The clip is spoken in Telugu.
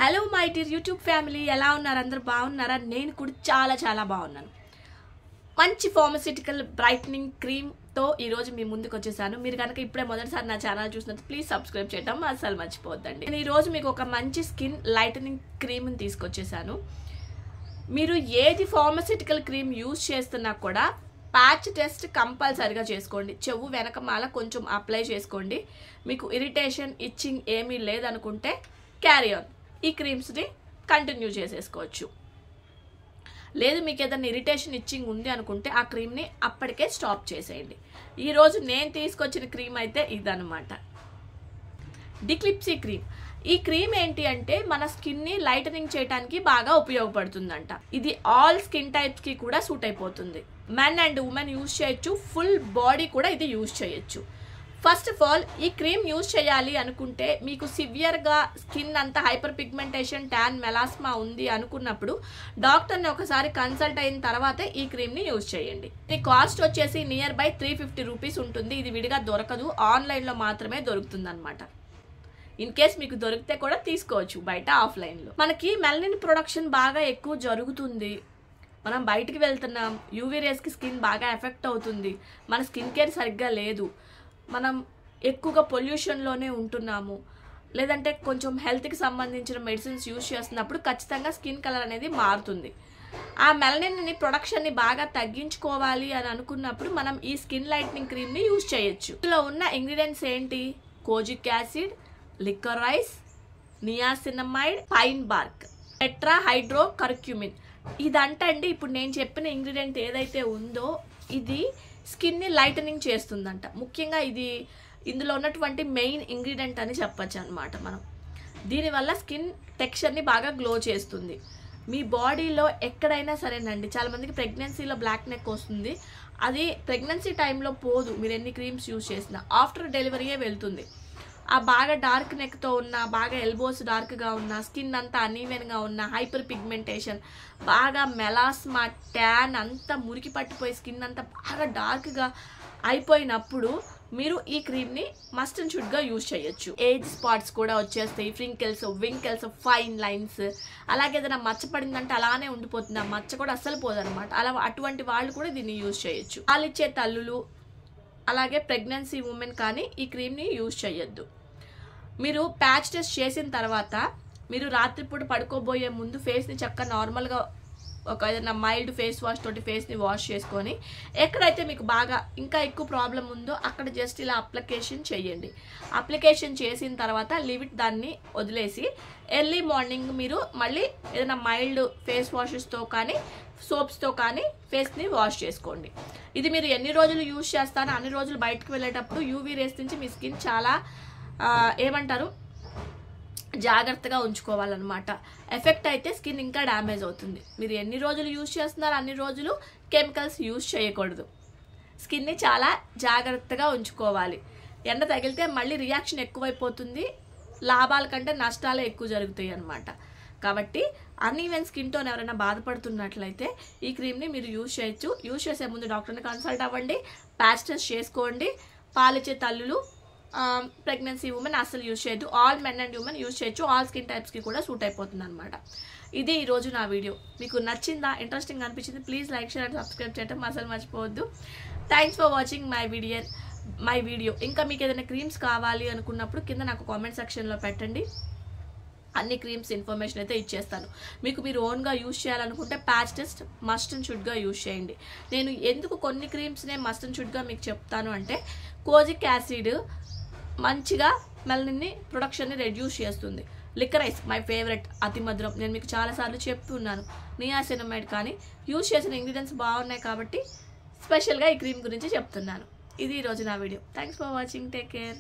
Hello my dear YouTube family, ఎలా ఉన్నారు? అందరూ బాగున్నారా? నేను కూడా చాలా చాలా బాగున్నాను. మంచి ఫార్మస్యూటికల్ బ్రైట్నింగ్ క్రీమ్తో ఈరోజు మీ ముందుకు వచ్చేసాను. మీరు కనుక ఇప్పుడే మొదటిసారి నా ఛానల్ చూసినట్టు ప్లీజ్ సబ్స్క్రైబ్ చేయడం అసలు మర్చిపోవద్దండి. నేను ఈరోజు మీకు ఒక మంచి స్కిన్ లైటనింగ్ క్రీమ్ని తీసుకొచ్చేసాను. మీరు ఏది ఫార్మస్యూటికల్ క్రీమ్ యూజ్ చేస్తున్నా కూడా ప్యాచ్ టెస్ట్ కంపల్సరిగా చేసుకోండి. చెవు వెనకమాల కొంచెం అప్లై చేసుకోండి. మీకు ఇరిటేషన్, ఇచ్చింగ్ ఏమీ లేదనుకుంటే క్యారీ ఆన్, ఈ క్రీమ్స్ని కంటిన్యూ చేసేసుకోవచ్చు. లేదు మీకు ఏదైనా ఇరిటేషన్, ఇచ్చింగ్ ఉంది అనుకుంటే ఆ క్రీమ్ని అప్పటికే స్టాప్ చేసేయండి. ఈరోజు నేను తీసుకొచ్చిన క్రీమ్ అయితే ఇదనమాట, డిక్లిప్సీ క్రీమ్. ఈ క్రీమ్ ఏంటి అంటే మన స్కిన్ని లైటనింగ్ చేయడానికి బాగా ఉపయోగపడుతుందంట. ఇది ఆల్ స్కిన్ టైప్స్కి కూడా సూట్ అయిపోతుంది. మెన్ అండ్ ఉమెన్ యూజ్ చేయొచ్చు, ఫుల్ బాడీ కూడా ఇది యూజ్ చేయొచ్చు. ఫస్ట్ ఆఫ్ ఆల్ ఈ క్రీమ్ యూజ్ చేయాలి అనుకుంటే మీకు సివియర్గా స్కిన్ అంతా హైపర్ పిగ్మెంటేషన్, ట్యాన్, మెలాస్మా ఉంది అనుకున్నప్పుడు డాక్టర్ని ఒకసారి కన్సల్ట్ అయిన తర్వాతే ఈ క్రీమ్ని యూజ్ చేయండి. ఇది కాస్ట్ వచ్చేసి నియర్ బై 350 రూపీస్ ఉంటుంది. ఇది విడిగా దొరకదు, ఆన్లైన్లో మాత్రమే దొరుకుతుంది అనమాట. ఇన్ కేస్ మీకు దొరికితే కూడా తీసుకోవచ్చు బయట, ఆఫ్లైన్లో. మనకి మెలనిన్ ప్రొడక్షన్ బాగా ఎక్కువ జరుగుతుంది. మనం బయటికి వెళ్తున్నాం, యూవీ రేస్కి స్కిన్ బాగా ఎఫెక్ట్ అవుతుంది, మన స్కిన్ కేర్ సరిగ్గా లేదు, మనం ఎక్కువగా పొల్యూషన్లోనే ఉంటున్నాము, లేదంటే కొంచెం హెల్త్కి సంబంధించిన మెడిసిన్స్ యూజ్ చేస్తున్నప్పుడు ఖచ్చితంగా స్కిన్ కలర్ అనేది మారుతుంది. ఆ మెలనిన్ ప్రొడక్షన్ని బాగా తగ్గించుకోవాలి అని అనుకున్నప్పుడు మనం ఈ స్కిన్ లైట్నింగ్ క్రీమ్ని యూజ్ చేయొచ్చు. ఇందులో ఉన్న ఇంగ్రీడియంట్స్ ఏంటి? Kojic acid, liquorice, niacinamide, pine bark, tetra hydro curcumin. ఇదంటండి ఇప్పుడు నేను చెప్పిన ఇంగ్రీడియంట్ ఏదైతే ఉందో ఇది స్కిన్ని లైటనింగ్ చేస్తుందంట. ముఖ్యంగా ఇది ఇందులో ఉన్నటువంటి మెయిన్ ఇంగ్రీడియంట్ అని చెప్పచ్చు అనమాట. మనం దీనివల్ల స్కిన్ టెక్స్చర్ని బాగా గ్లో చేస్తుంది. మీ బాడీలో ఎక్కడైనా సరేనండి, చాలామందికి ప్రెగ్నెన్సీలో బ్లాక్ నెక్ వస్తుంది. అది ప్రెగ్నెన్సీ టైంలో పోదు, మీరు ఎన్ని క్రీమ్స్ యూజ్ చేసినా ఆఫ్టర్ డెలివరీయే వెళ్తుంది. ఆ బాగా డార్క్ నెక్తో ఉన్న, బాగా ఎల్బోస్ డార్క్గా ఉన్న, స్కిన్ అంతా అనీవెన్గా ఉన్న, హైపర్ పిగ్మెంటేషన్, బాగా మెలాస్మా, ట్యాన్ అంతా మురికి పట్టిపోయి స్కిన్ అంతా బాగా డార్క్గా అయిపోయినప్పుడు మీరు ఈ క్రీమ్ని మస్ట్ అండ్ షుడ్గా యూజ్ చేయొచ్చు. ఏజ్ స్పాట్స్ కూడా వచ్చేస్తాయి, ఫ్రింకిల్స్, వింకిల్స్, ఫైన్ లైన్స్, అలాగే ఏదైనా మచ్చ పడిందంటే అలానే ఉండిపోతుంది, ఆ మచ్చ కూడా అస్సలు పోదనమాట. అటువంటి వాళ్ళు కూడా దీన్ని యూజ్ చేయొచ్చు. పాలిచ్చే తల్లులు, అలాగే ప్రెగ్నెన్సీ ఉమెన్ కానీ ఈ క్రీమ్ని యూజ్ చేయొద్దు. మీరు ప్యాచ్ టెస్ట్ చేసిన తర్వాత మీరు రాత్రిపూట పడుకోబోయే ముందు ఫేస్ని చక్కగా నార్మల్గా ఒక ఏదైనా మైల్డ్ ఫేస్ వాష్ తోటి ఫేస్ని వాష్ చేసుకొని ఎక్కడైతే మీకు బాగా ఇంకా ఎక్కువ ప్రాబ్లం ఉందో అక్కడ జస్ట్ ఇలా అప్లికేషన్ చేయండి. అప్లికేషన్ చేసిన తర్వాత దాన్ని వదిలేసి ఎర్లీ మార్నింగ్ మీరు మళ్ళీ ఏదైనా మైల్డ్ ఫేస్ వాషెస్తో కానీ సోప్స్తో కానీ ఫేస్ని వాష్ చేసుకోండి. ఇది మీరు ఎన్ని రోజులు యూజ్ చేస్తారో అన్ని రోజులు బయటకు వెళ్ళేటప్పుడు యూవీ రేస్ నుంచి మీ స్కిన్ చాలా జాగ్రత్తగా ఉంచుకోవాలన్నమాట. ఎఫెక్ట్ అయితే స్కిన్ ఇంకా డ్యామేజ్ అవుతుంది. మీరు ఎన్ని రోజులు యూజ్ చేస్తున్నారో అన్ని రోజులు కెమికల్స్ యూజ్ చేయకూడదు. స్కిన్ని చాలా జాగ్రత్తగా ఉంచుకోవాలి. ఎండ తగిలితే మళ్ళీ రియాక్షన్ ఎక్కువైపోతుంది, లాభాల కంటే నష్టాలే ఎక్కువ జరుగుతాయి అన్నమాట. కాబట్టి అన్ఈవెన్ స్కిన్ టోన్ ఎవరైనా బాధపడుతున్నట్లయితే ఈ క్రీమ్ని మీరు యూజ్ చేయొచ్చు. యూజ్ చేసే ముందు డాక్టర్ని కన్సల్ట్ అవ్వండి, ప్యాచ్ టెస్ట్ చేసుకోండి. పాలిచ్చే తల్లులు, ప్రెగ్నెన్సీ ఉమెన్ అసలు యూజ్ చేయొద్దు. All men and women use చేయొచ్చు. ఆల్ స్కిన్ టైప్స్కి కూడా సూట్ అయిపోతుంది అనమాట. ఇది ఈరోజు నా వీడియో. మీకు నచ్చిందా, ఇంట్రెస్టింగ్ అనిపించింది? Please like, share and subscribe చేయడం అసలు మర్చిపోవద్దు. Thanks for watching my video. ఇంకా మీకు ఏదైనా క్రీమ్స్ కావాలి అనుకున్నప్పుడు కింద నాకు కామెంట్ సెక్షన్లో పెట్టండి. అన్ని క్రీమ్స్ ఇన్ఫర్మేషన్ అయితే ఇచ్చేస్తాను. మీరు ఓన్గా యూజ్ చేయాలనుకుంటే ప్యాచ్ టెస్ట్ మస్ట్ అండ్ షుడ్గా యూజ్ చేయండి. నేను ఎందుకు కొన్ని క్రీమ్స్నే మస్ట్ అండ్ షుడ్గా మీకు చెప్తాను అంటే, కోజిక్ యాసిడ్ మంచిగా మెలనిన్ ప్రొడక్షన్ని రెడ్యూస్ చేస్తుంది. లికరైస్ మై ఫేవరెట్, అతి మధురం, నేను మీకు చాలాసార్లు చెప్తున్నాను. నియాసినమైడ్ కానీ యూజ్ చేసిన ఇంగ్రీడియంట్స్ బాగున్నాయి కాబట్టి స్పెషల్గా ఈ క్రీమ్ గురించి చెప్తున్నాను. ఇది ఈరోజు నా video. Thanks for watching. Take care.